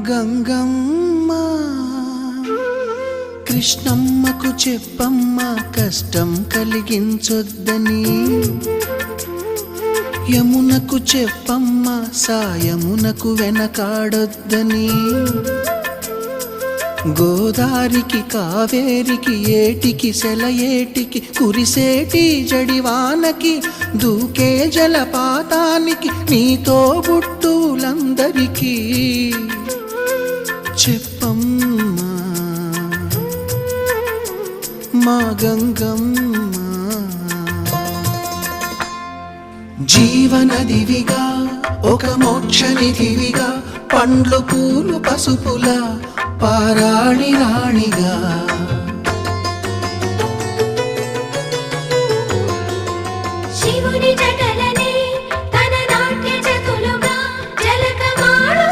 గంగమ్మ కృష్ణమ్మకు చెప్పమ్మ కష్టం కలిగించొద్దని, యమునకు చెప్పమ్మ సాయమునకు వెనకాడొద్దని, గోదారికి కావేరికి ఏటికి సెలయేటికి కురిసేటి జడివానకి దూకే జలపాతానికి నీతో బుట్టులందరికీ చెప్పమ్మా మా గంగమ్మ. జీవనదివిగా ఒక మోక్షనిధివిగా పండ్లు పూలు పసుపుల పారాణి రాణిగా